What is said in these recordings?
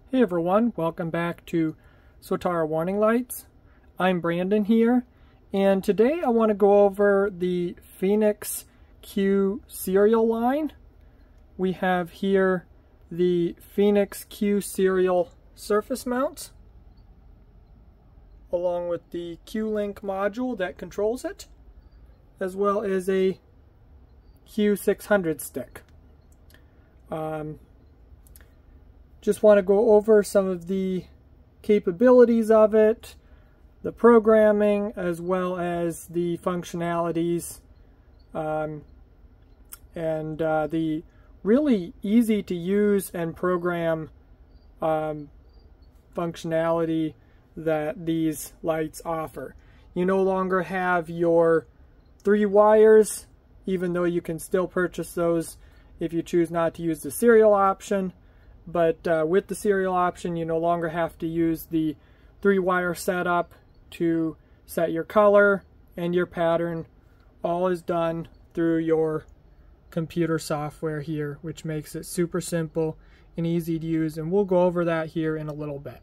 Hey everyone, welcome back to Swatara warning lights. I'm Brandon here, and today I want to go over the Feniex Q Serial line. We have here the Feniex Q Serial surface mounts, along with the Q-Link module that controls it, as well as a Q600 stick. Just want to go over some of the capabilities of it, the programming, as well as the functionalities, and the really easy to use and program functionality that these lights offer. You no longer have your 3 wires, even though you can still purchase those if you choose not to use the serial option. But with the serial option, you no longer have to use the 3-wire setup to set your color and your pattern. All is done through your computer software here, which makes it super simple and easy to use, and we'll go over that here in a little bit.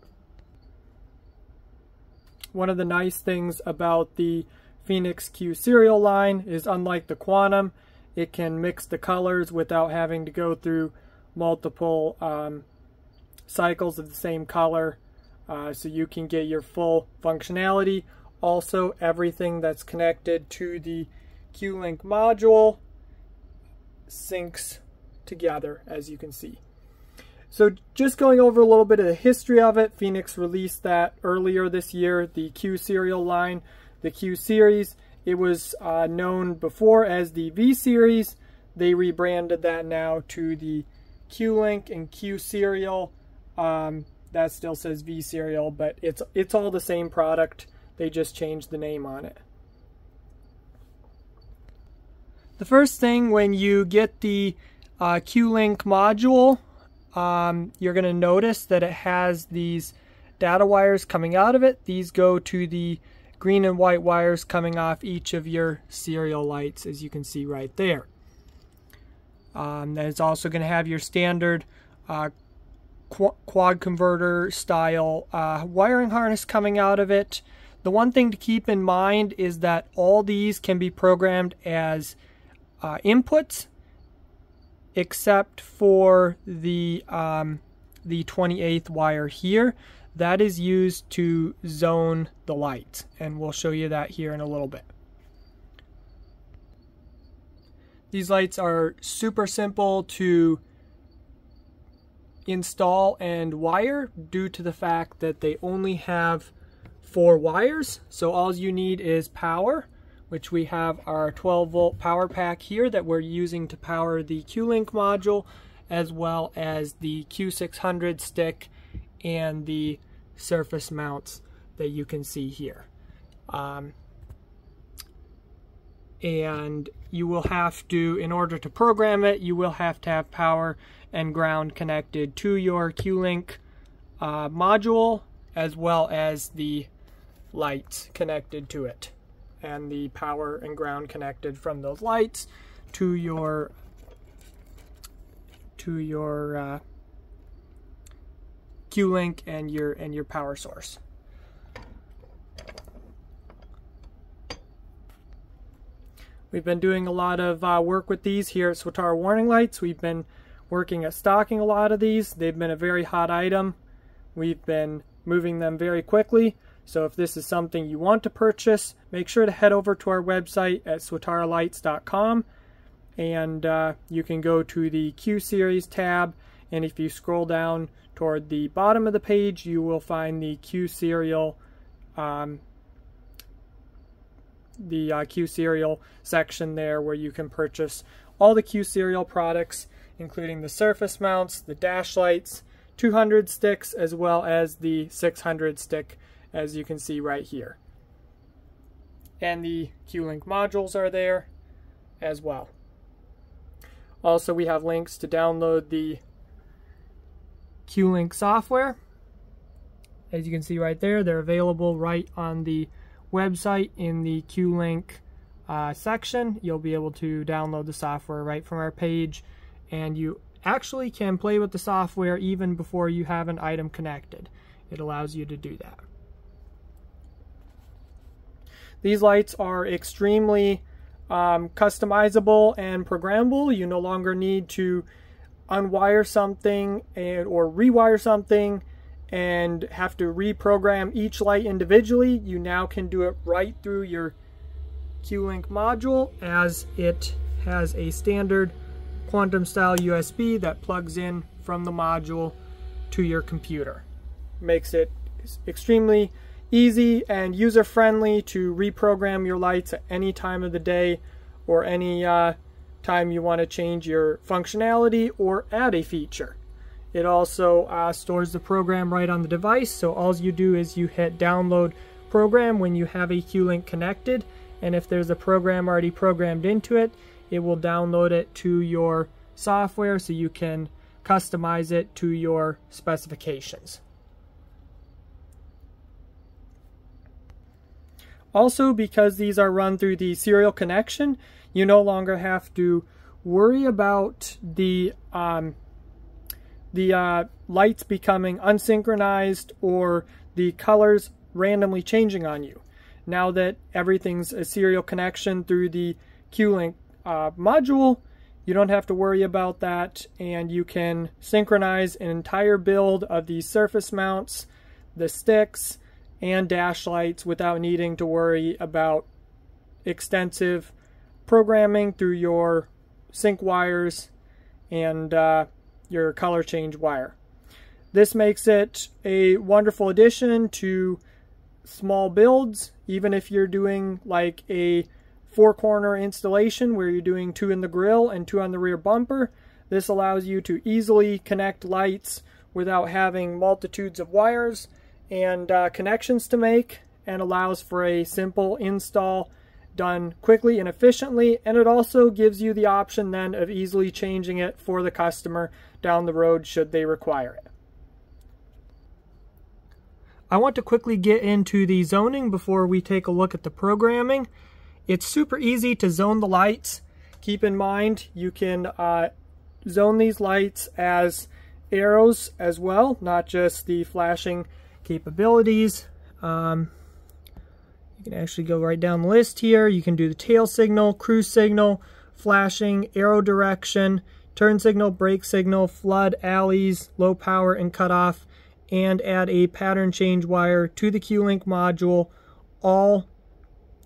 One of the nice things about the Feniex Q Serial line is, unlike the Quantum, it can mix the colors without having to go through multiple cycles of the same color, so you can get your full functionality. Also, everything that's connected to the Q-Link module syncs together, as you can see. So just going over a little bit of the history of it, Feniex released that earlier this year, the Q Serial line, the Q Series. It was known before as the V Series. They rebranded that now to the Q-Link and Q Serial. That still says V Serial, but it's all the same product. They just changed the name on it. The first thing, when you get the Q-Link module, you're going to notice that it has these data wires coming out of it. These go to the green and white wires coming off each of your serial lights, as you can see right there. It's also going to have your standard quad converter style wiring harness coming out of it. The one thing to keep in mind is that all these can be programmed as inputs, except for the 28th wire here. That is used to zone the lights, and we'll show you that here in a little bit. These lights are super simple to install and wire due to the fact that they only have 4 wires. So all you need is power, which we have our 12-volt power pack here that we're using to power the Q-Link module, as well as the Q600 stick and the surface mounts that you can see here. And you will have to, in order to program it, you will have to have power and ground connected to your Q-Link module, as well as the lights connected to it, and the power and ground connected from those lights to your Q-Link and your power source. We've been doing a lot of work with these here at Swatara Warning Lights. We've been working at stocking a lot of these. They've been a very hot item. We've been moving them very quickly. So if this is something you want to purchase, make sure to head over to our website at swataralights.com, and you can go to the Q Series tab, and if you scroll down toward the bottom of the page, you will find the Q Serial Q Serial section there, where you can purchase all the Q Serial products, including the surface mounts, the dash lights, 200 sticks, as well as the 600 stick, as you can see right here. And the Q-Link modules are there as well. Also, we have links to download the Q-Link software. As you can see right there, they're available right on the website in the Q-Link section. You'll be able to download the software right from our page, and you actually can play with the software even before you have an item connected. It allows you to do that. These lights are extremely customizable and programmable. You no longer need to unwire something or rewire something and have to reprogram each light individually. You now can do it right through your Q-Link module, as it has a standard quantum style USB that plugs in from the module to your computer. Makes it extremely easy and user-friendly to reprogram your lights at any time of the day or any time you want to change your functionality or add a feature. It also stores the program right on the device, so all you do is you hit download program when you have a Q-Link connected, and if there's a program already programmed into it, it will download it to your software so you can customize it to your specifications. Also, because these are run through the serial connection, you no longer have to worry about the lights becoming unsynchronized or the colors randomly changing on you. Now that everything's a serial connection through the Q-Link module, you don't have to worry about that, and you can synchronize an entire build of these surface mounts, the sticks, and dash lights without needing to worry about extensive programming through your sync wires and your color change wire. This makes it a wonderful addition to small builds, even if you're doing like a 4-corner installation where you're doing 2 in the grill and 2 on the rear bumper. This allows you to easily connect lights without having multitudes of wires and connections to make, and allows for a simple install done quickly and efficiently. And it also gives you the option then of easily changing it for the customer down the road should they require it. I want to quickly get into the zoning before we take a look at the programming. It's super easy to zone the lights. Keep in mind you can zone these lights as arrows as well, not just the flashing capabilities. You can actually go right down the list here. You can do the tail signal, cruise signal, flashing, arrow direction, turn signal, brake signal, flood, alleys, low power, and cutoff, and add a pattern change wire to the Q-Link module, all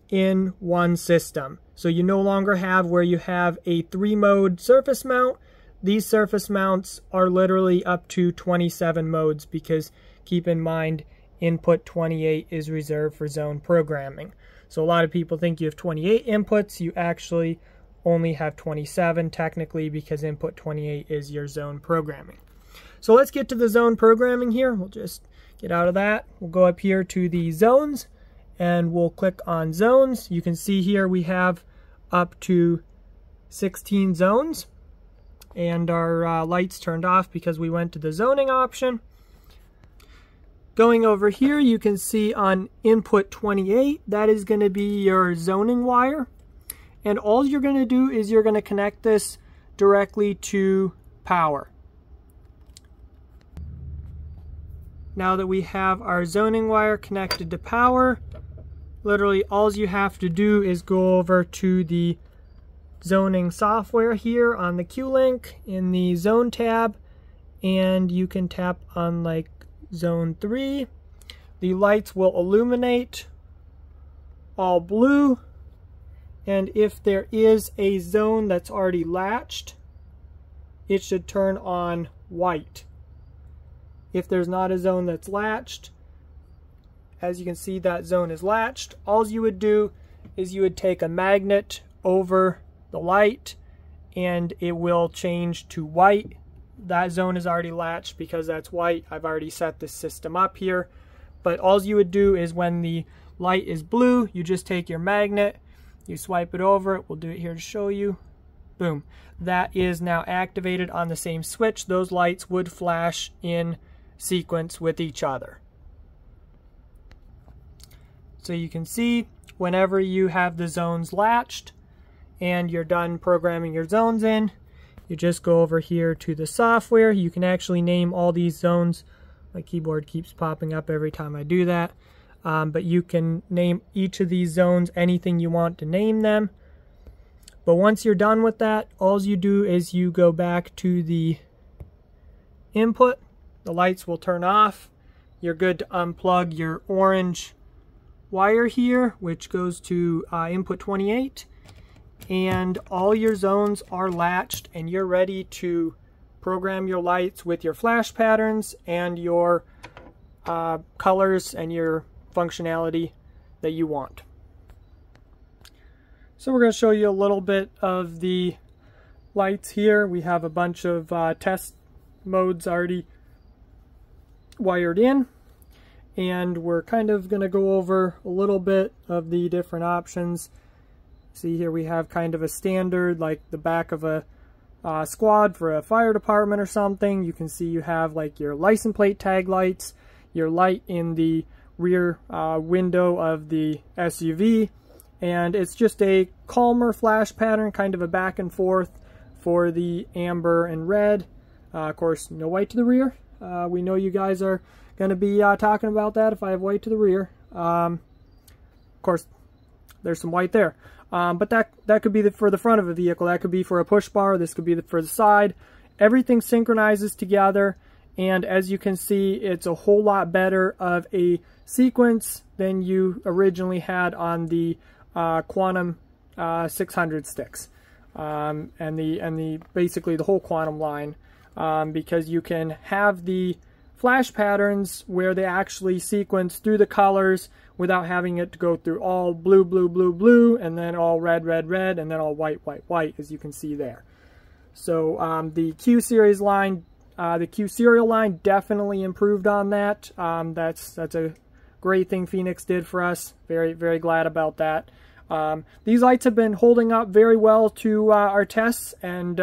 in one system. So you no longer have where you have a 3-mode surface mount. These surface mounts are literally up to 27 modes, because keep in mind input 28 is reserved for zone programming. So a lot of people think you have 28 inputs. You actually only have 27 technically, because input 28 is your zone programming. So let's get to the zone programming here. We'll just get out of that. We'll go up here to the zones and we'll click on zones. You can see here we have up to 16 zones, and our lights turned off because we went to the zoning option. Going over here, you can see on input 28, that is going to be your zoning wire. And all you're going to do is you're going to connect this directly to power. Now that we have our zoning wire connected to power, literally all you have to do is go over to the zoning software here on the Q-Link in the zone tab, and you can tap on like zone 3. The lights will illuminate all blue, and if there is a zone that's already latched, it should turn on white. If there's not a zone that's latched, as you can see, that zone is latched. All you would do is you would take a magnet over the light and it will change to white. That zone is already latched because that's white. I've already set this system up here. But all you would do is when the light is blue, you just take your magnet, you swipe it over it. We'll do it here to show you. Boom. That is now activated on the same switch. Those lights would flash in sequence with each other. So you can see whenever you have the zones latched and you're done programming your zones in, you just go over here to the software. You can actually name all these zones. My keyboard keeps popping up every time I do that. But you can name each of these zones anything you want to name them. But once you're done with that, all you do is you go back to the input. The lights will turn off. You're good to unplug your orange wire here, which goes to input 28. And all your zones are latched, and you're ready to program your lights with your flash patterns and your colors and your functionality that you want. So we're going to show you a little bit of the lights here. We have a bunch of test modes already wired in, and we're kind of going to go over a little bit of the different options. See here we have kind of a standard, like the back of a squad for a fire department or something. You can see you have like your license plate tag lights, your light in the rear window of the SUV, and it's just a calmer flash pattern, kind of a back and forth for the amber and red. Of course, no white to the rear. We know you guys are going to be talking about that if I have white to the rear. Of course, there's some white there. But that could be for the front of a vehicle. That could be for a push bar. This could be for the side. Everything synchronizes together, and as you can see, it's a whole lot better of a sequence than you originally had on the Quantum 600 sticks, and the basically the whole Quantum line, because you can have the flash patterns where they actually sequence through the colors without having it to go through all blue, blue, blue, blue, and then all red, red, red, and then all white, white, white, as you can see there. So the Q Series line, the Q Serial line definitely improved on that. That's a great thing Feniex did for us. Very, very glad about that. These lights have been holding up very well to our tests, and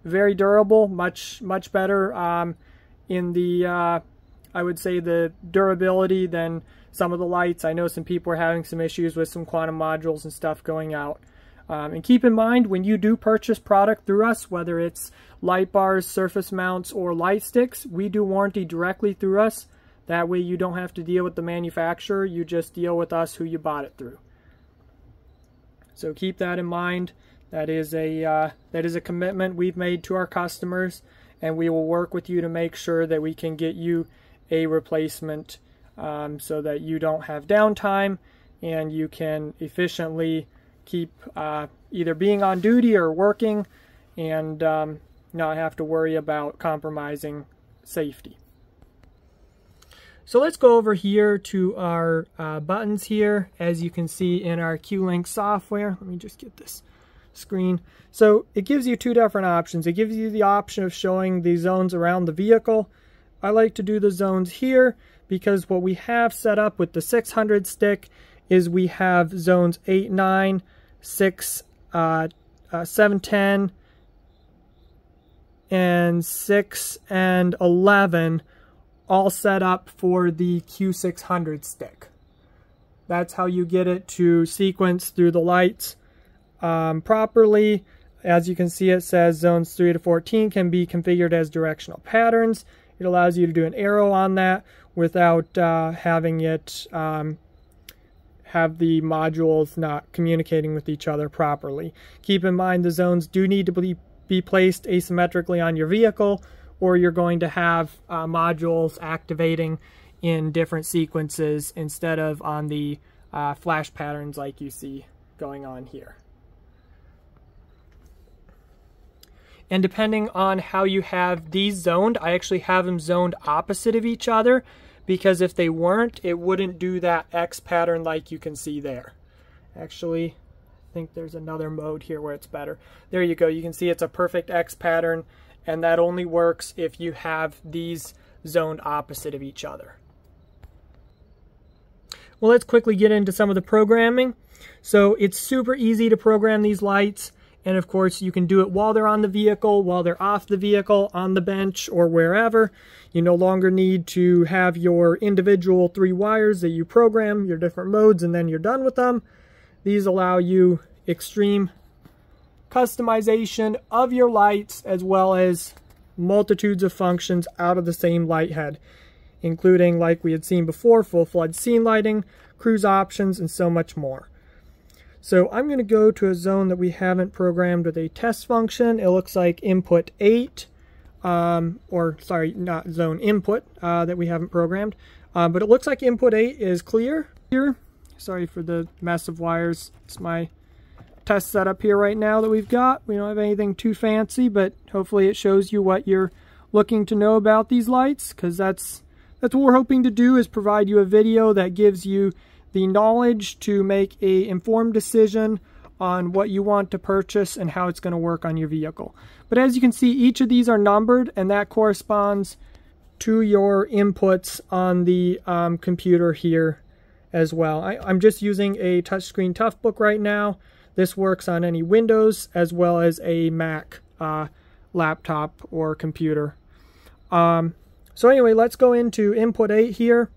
very durable, much better in the, I would say, the durability than some of the lights. I know some people are having some issues with some Quantum modules and stuff going out. And keep in mind, when you do purchase product through us, whether it's light bars, surface mounts, or light sticks, we do warranty directly through us. That way you don't have to deal with the manufacturer, you just deal with us who you bought it through. So keep that in mind. That is a commitment we've made to our customers, and we will work with you to make sure that we can get you a replacement, so that you don't have downtime and you can efficiently keep either being on duty or working, and not have to worry about compromising safety. So let's go over here to our buttons here. As you can see in our Q-Link software, let me just get this screen. So it gives you two different options. It gives you the option of showing the zones around the vehicle. I like to do the zones here because what we have set up with the 600 stick is we have zones 8, 9, 6, 7, 10, and 6 and 11 all set up for the Q600 stick. That's how you get it to sequence through the lights properly. As you can see, it says zones 3 to 14 can be configured as directional patterns. It allows you to do an arrow on that without having it have the modules not communicating with each other properly. Keep in mind the zones do need to be placed asymmetrically on your vehicle, or you're going to have modules activating in different sequences instead of on the flash patterns like you see going on here. And depending on how you have these zoned, I actually have them zoned opposite of each other, because if they weren't, it wouldn't do that X pattern like you can see there. Actually, I think there's another mode here where it's better. There you go. You can see it's a perfect X pattern, and that only works if you have these zoned opposite of each other. Well, let's quickly get into some of the programming. So it's super easy to program these lights. And of course, you can do it while they're on the vehicle, while they're off the vehicle, on the bench, or wherever. You no longer need to have your individual 3 wires that you program, your different modes, and then you're done with them. These allow you extreme customization of your lights, as well as multitudes of functions out of the same light head, including, like we had seen before, full flood scene lighting, cruise options, and so much more. So I'm going to go to a zone that we haven't programmed with a test function. It looks like input 8, or sorry, not zone input that we haven't programmed. But it looks like input 8 is clear here. Sorry for the mess of wires. It's my test setup here right now that we've got. We don't have anything too fancy, but hopefully it shows you what you're looking to know about these lights, because that's what we're hoping to do, is provide you a video that gives you the knowledge to make an informed decision on what you want to purchase and how it's going to work on your vehicle. But as you can see, each of these are numbered, and that corresponds to your inputs on the computer here as well. I'm just using a touchscreen Toughbook right now. This works on any Windows as well as a Mac laptop or computer. So anyway, let's go into input 8 here.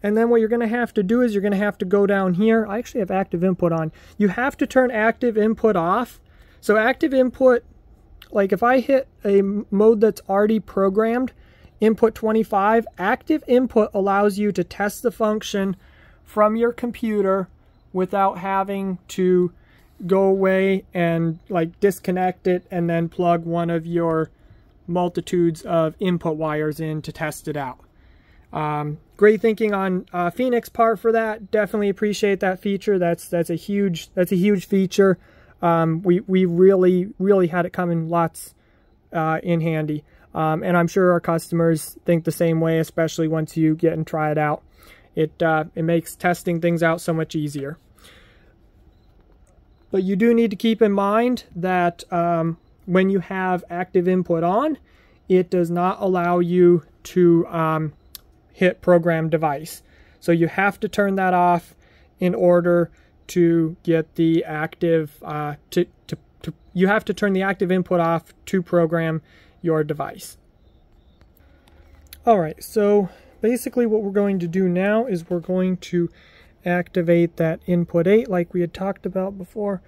And then what you're going to have to do is you're going to have to go down here. I actually have active input on. You have to turn active input off. So active input, like if I hit a mode that's already programmed, input 25, active input allows you to test the function from your computer without having to go away and like disconnect it and then plug one of your multitudes of input wires in to test it out. Great thinking on Feniex part for that. Definitely appreciate that feature. That's a huge feature. We really had it come in lots in handy, and I'm sure our customers think the same way, especially once you get and try it out. It makes testing things out so much easier. But you do need to keep in mind that when you have active input on, it does not allow you to hit program device. So you have to turn that off in order to get the active, you have to turn the active input off to program your device. Alright, so basically what we're going to do now is we're going to activate that input 8 like we had talked about before.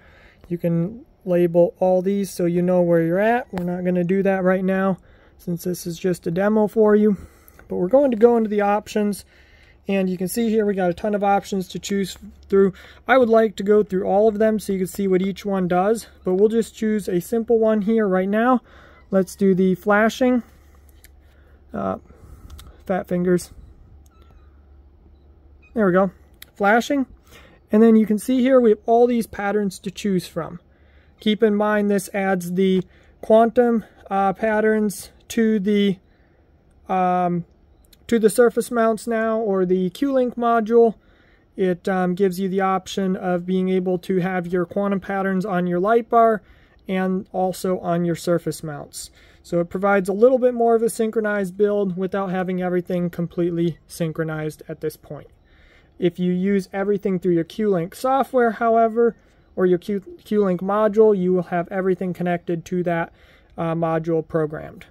You can label all these so you know where you're at. We're not going to do that right now since this is just a demo for you. But we're going to go into the options, and you can see here we got a ton of options to choose through. I would like to go through all of them so you can see what each one does, but we'll just choose a simple one here right now. Let's do the flashing. Fat fingers. There we go. Flashing. And then you can see here we have all these patterns to choose from. Keep in mind this adds the quantum patterns to the surface mounts now, or the Q-Link module. It gives you the option of being able to have your quantum patterns on your light bar and also on your surface mounts. So it provides a little bit more of a synchronized build without having everything completely synchronized at this point. If you use everything through your Q-Link software, however, or your Q-Link module, you will have everything connected to that module programmed.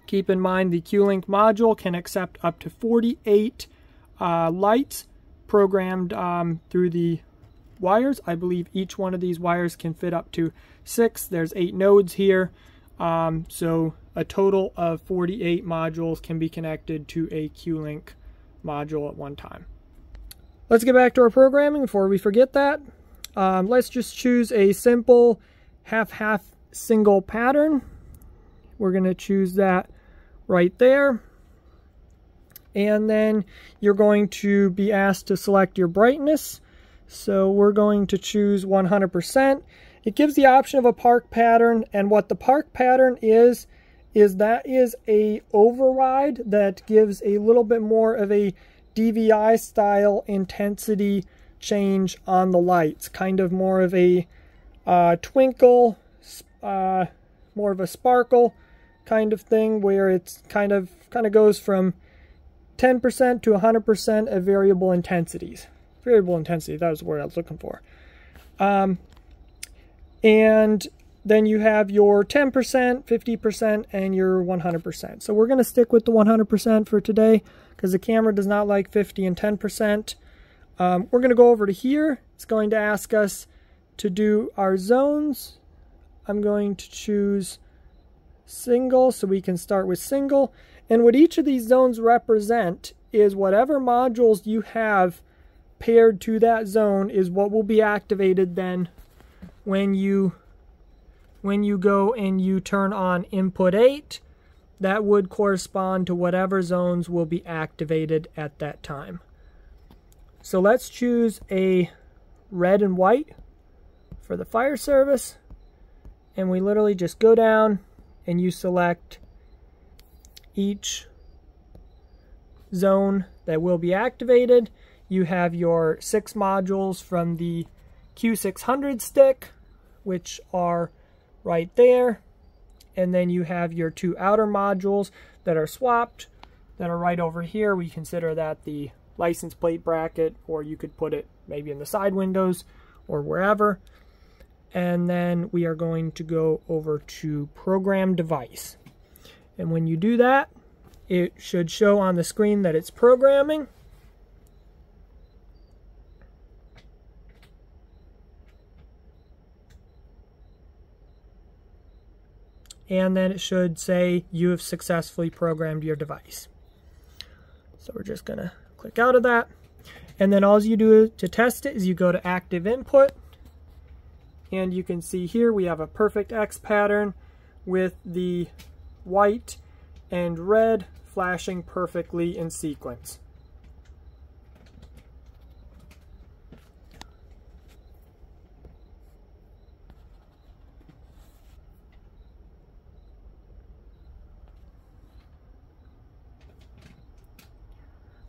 Keep in mind the Q-Link module can accept up to 48 lights programmed through the wires. I believe each one of these wires can fit up to 6. There's 8 nodes here. So a total of 48 modules can be connected to a Q-Link module at one time. Let's get back to our programming before we forget that. Let's just choose a simple half-half single pattern. We're going to choose that right there. And then you're going to be asked to select your brightness. So we're going to choose 100%. It gives the option of a park pattern, and what the park pattern is that is a override that gives a little bit more of a DVI style intensity change on the lights, kind of more of a twinkle, more of a sparkle kind of thing, where it's kind of goes from 10% to 100% of variable intensities. Variable intensity, that was the word I was looking for. And then you have your 10%, 50%, and your 100%. So we're going to stick with the 100% for today because the camera does not like 50 and 10%. We're going to go over to here. It's going to ask us to do our zones. I'm going to choose single, so we can start with single. And what each of these zones represent is whatever modules you have paired to that zone is what will be activated then when you go and you turn on input 8. That would correspond to whatever zones will be activated at that time. So let's choose a red and white for the fire service, and we literally just go down and you select each zone that will be activated. You have your 6 modules from the Q600 stick, which are right there, and then you have your 2 outer modules that are swapped that are right over here. We consider that the license plate bracket, or you could put it maybe in the side windows or wherever. And then we are going to go over to program device, and when you do that, it should show on the screen that it's programming. And then it should say you have successfully programmed your device. So we're just going to click out of that. And then all you do to test it is you go to active input. And you can see here we have a perfect X pattern with the white and red flashing perfectly in sequence.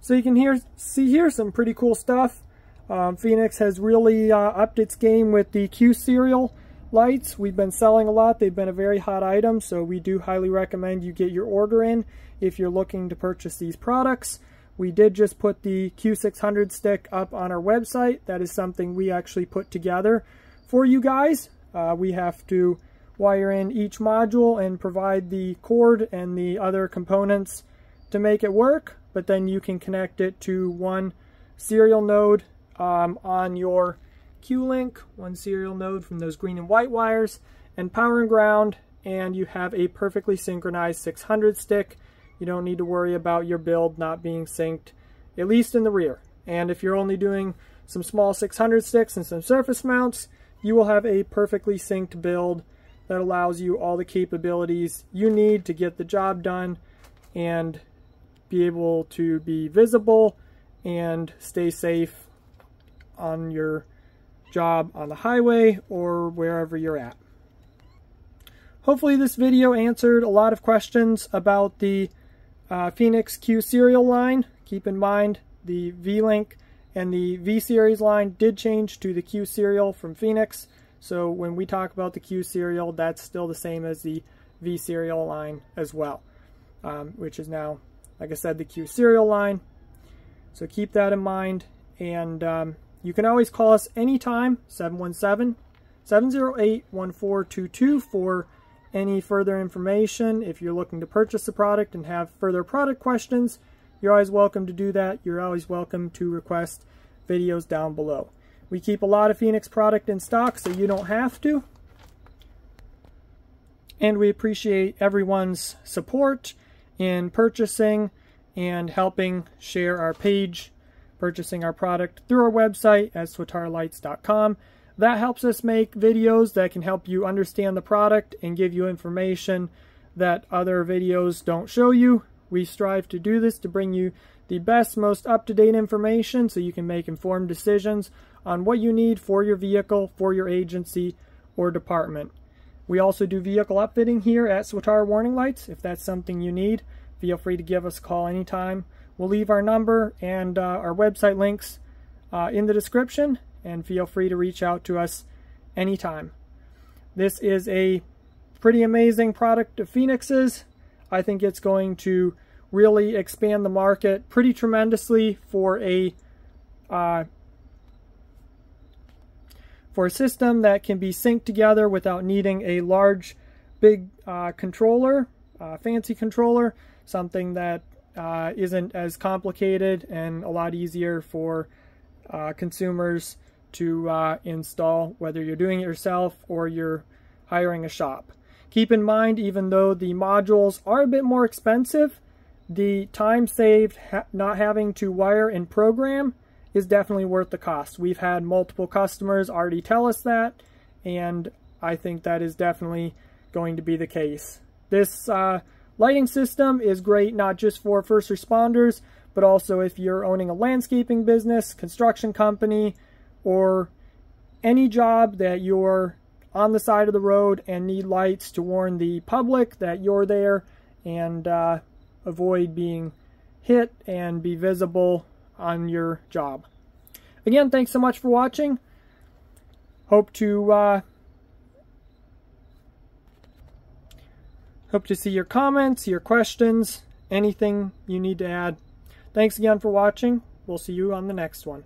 So you can see here some pretty cool stuff. Feniex has really upped its game with the Q Serial lights. We've been selling a lot. They've been a very hot item, so we do highly recommend you get your order in if you're looking to purchase these products. We did just put the Q600 stick up on our website. That is something we actually put together for you guys. We have to wire in each module and provide the cord and the other components to make it work, but then you can connect it to one serial node on your Q-Link, one serial node from those green and white wires, and power and ground, and you have a perfectly synchronized 600 stick. You don't need to worry about your build not being synced, at least in the rear. And if you're only doing some small 600 sticks and some surface mounts, you will have a perfectly synced build that allows you all the capabilities you need to get the job done and be able to be visible and stay safe on your job on the highway or wherever you're at. Hopefully this video answered a lot of questions about the Feniex Q Serial line. Keep in mind the V-Link and the V-Series line did change to the Q Serial from Feniex. So when we talk about the Q Serial, that's still the same as the V-Serial line as well, which is now, like I said, the Q Serial line. So keep that in mind, and you can always call us anytime, 717-708-1422 for any further information. If you're looking to purchase a product and have further product questions, you're always welcome to do that. You're always welcome to request videos down below. We keep a lot of Feniex product in stock, so you don't have to. And we appreciate everyone's support in purchasing and helping share our page, purchasing our product through our website at swataralights.com. That helps us make videos that can help you understand the product and give you information that other videos don't show you. We strive to do this to bring you the best, most up-to-date information so you can make informed decisions on what you need for your vehicle, for your agency, or department. We also do vehicle upfitting here at Swatara Warning Lights. If that's something you need, feel free to give us a call anytime. We'll leave our number and our website links in the description, and feel free to reach out to us anytime. This is a pretty amazing product of Feniex. I think it's going to really expand the market pretty tremendously for a system that can be synced together without needing a large, big controller, fancy controller, something that isn't as complicated and a lot easier for consumers to install, whether you're doing it yourself or you're hiring a shop. Keep in mind, even though the modules are a bit more expensive, the time saved not having to wire and program is definitely worth the cost. We've had multiple customers already tell us that, and I think that is definitely going to be the case. This lighting system is great not just for first responders, but also if you're owning a landscaping business, construction company, or any job that you're on the side of the road and need lights to warn the public that you're there and avoid being hit and be visible on your job. Again, thanks so much for watching. Hope to see your comments, your questions, anything you need to add. Thanks again for watching. We'll see you on the next one.